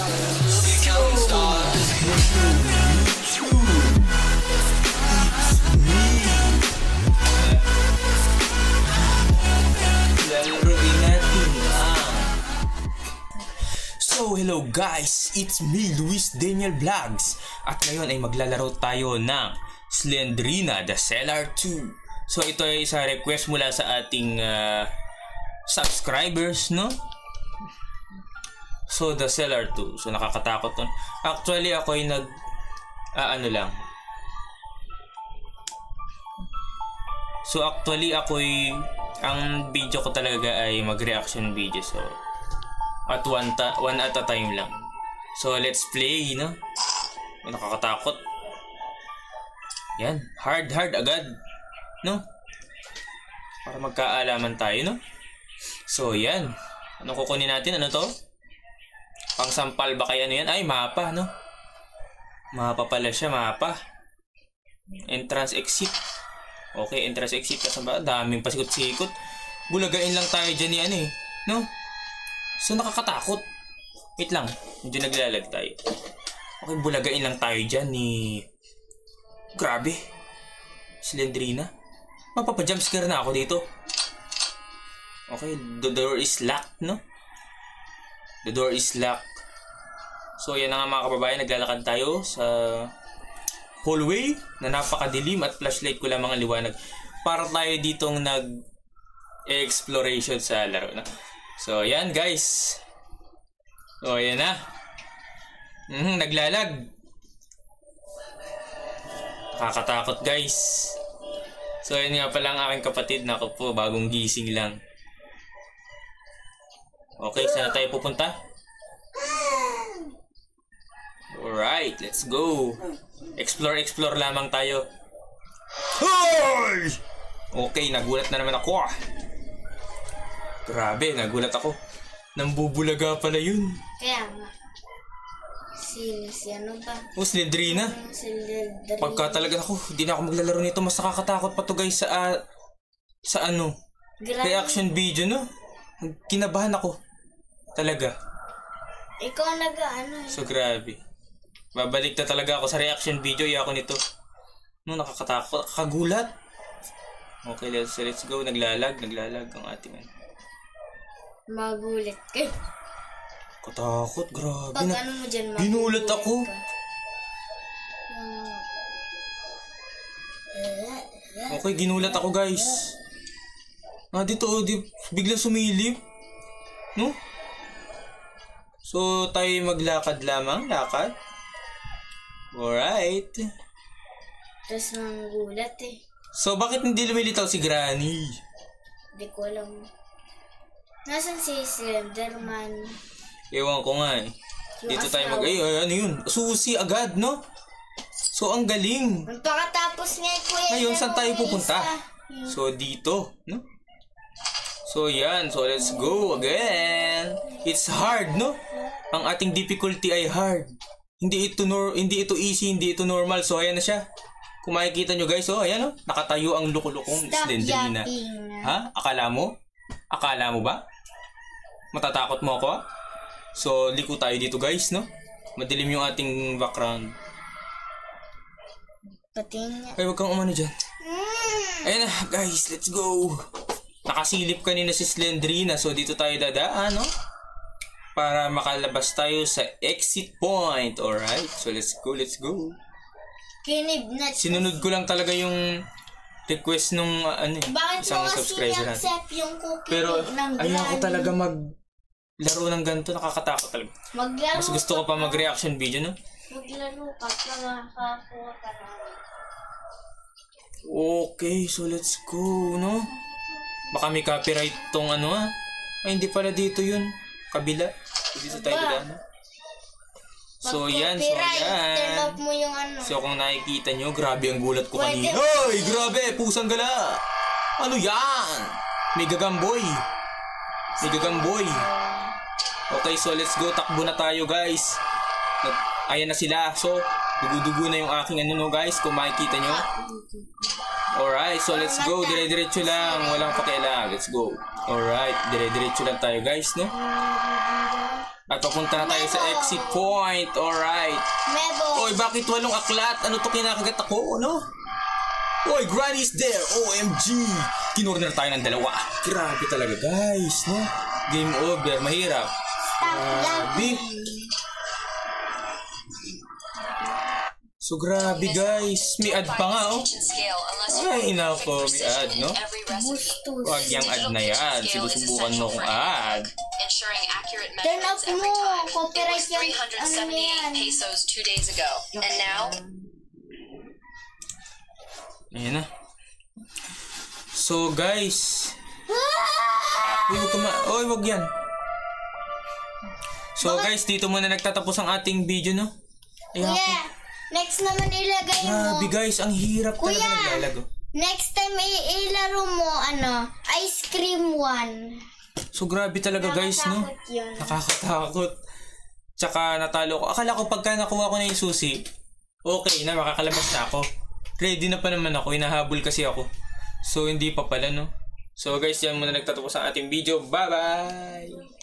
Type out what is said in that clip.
So hello guys, it's me Luis Daniel Vlogs. At ngayon ay maglalaro tayo ng Slendrina The Cellar 2. So ito ay isa request mula sa ating subscribers, no? So The Cellar 2. So nakakatakot nun. Actually ako ay ano lang. So actually ako ay ang video ko talaga ay mag-reaction video. So at one at a time lang. So let's play, no? Nakakatakot. Yan, hard agad, no? Para magkaalaman tayo, no? So yan. Ano kukunin natin? Ano to? Pangsampal ba kaya ano yan? Ay, mapa, no? Mapa pala siya, mapa. Entrance exit. Okay, entrance exit. Kasi ba? Daming pasikot-sikot. Bulagain lang tayo dyan ni ano eh, no? So nakakatakot. Wait lang, medyo naglalag tayo. Okay, bulagain lang tayo dyan ni... Grabe. Slendrina. Mapapa-jumpscare na ako dito. Okay, the door is locked, no? The door is locked. So yan na nga mga kababayan, naglalakad tayo sa hallway na napakadilim at flashlight ko lang mga liwanag. Para tayo ditong nag-exploration sa laro na. So yan guys. So yan na. Naglalag. Nakakatakot guys. So yan nga pala ang aking kapatid. Naku po, bagong gising lang. Okay, saan na tayo pupunta? Alright, let's go. Explore lamang tayo. Hoy! Okay, nagulat na naman ako. Grabe, nagulat ako. Nambubulaga pala yun. Kaya nga. Si ano ba? Oh, Slendrina. Pagka talaga ako, hindi na ako maglalaro nito. Mas nakakatakot pa to guys sa ano? Reaction video, no? Kinabahan ako. Talaga. Ikaw nag-ano. So grabe. Babalik na talaga ako sa reaction video. Ako nito. No, nakakatakot. Kakagulat. Okay, let's go. Naglalag ang ating ano. Magulit kayo. Katakot, grabe. Pag ano mo dyan, ginulat ako. Okay, ginulat ako guys. Dito, bigla sumilip. No? So, tayo maglakad lamang. Lakad. Alright. Tapos magulat eh. So, bakit hindi lumilitaw si Granny? Hindi ko alam. Nasaan si Slenderman? Ewan ko nga eh. Dito tayo ay, ano yun? Susi agad, no? So, ang galing. Pagkatapos niya, kuya. Ngayon, saan tayo pupunta? So, dito, no? So, yan. So, let's go again. It's hard, no? Ang ating difficulty ay hard. Hindi ito easy, hindi ito normal. So, ayan na siya. Kung makikita nyo guys, oh, ayan, oh. Nakatayo ang lukulukong Slendrina. Ha? Akala mo? Akala mo ba? Matatakot mo ako? So, liko tayo dito guys, no? Madilim yung ating background. Ay, wag kang umano dyan. Ayan na, guys, let's go. Nakasilip kanina si Slendrina. So, dito tayo dadaan, no? Para makalabas tayo sa exit point. Alright, so let's go. Sinunod ko lang talaga yung request nung isang subscriber natin. Pero ayoko talaga maglaro ng ganito, nakakatakot talaga. Mas gusto ko pa mag-reaction video, no? Maglaro ka para makakuha ka na. Okay, so let's go, no? Baka may copyright tong ano Ay, hindi pala dito yun. Kabila. Dito tayo dadaan. So yan, turn off mo yung ano. So kung nakikita nyo, grabe ang gulat ko kanina. Hoy, grabe, pusang gala. Ano yan? May gagamboy. Okay, so let's go. Takbo na tayo guys. Ayan na sila. So, dugo-dugo na yung aking ano, no, guys. Kung makikita nyo. Alright, so let's go. Dire-diretso lang. Walang pakialam. Let's go. Alright, dire-diretso lang tayo guys, no? At papunta na tayo sa exit point. Alright. Mebo. Oy, bakit walong aklat? Ano to kinakagat ako, no? Oy, Granny's there. OMG. Kinorner tayo ng dalawa. Grabe talaga, guys, no? Game over. Mahirap. Grabe. So, grabe, guys. May ad pa nga, oh. Ay, nako, may ad, no? Huwag yung ad na yan. Sinusubukan mo kung ad. Turn up mo. Copyright yung ano yan. pesos 2 days ago. And now, Ayan na. So, guys. Uy, wag yan. So, guys, dito muna nagtatapos ang ating video, no? Ayan. Kuya, next naman ilagay mo. Grabe, guys. Ang hirap talaga Kuya, naglalago. next time ilaro mo, ice cream one. So, grabe talaga, guys, no? Nakakatakot yun. Nakakatakot. Tsaka natalo ko. Akala ko pagka nakuha ko na yung susi, okay na, makakalabas na ako. Ready na pa naman ako. Hinahabol kasi ako. So, hindi pa pala, no? So, guys, yan muna nagtatapos ang ating video. Bye-bye!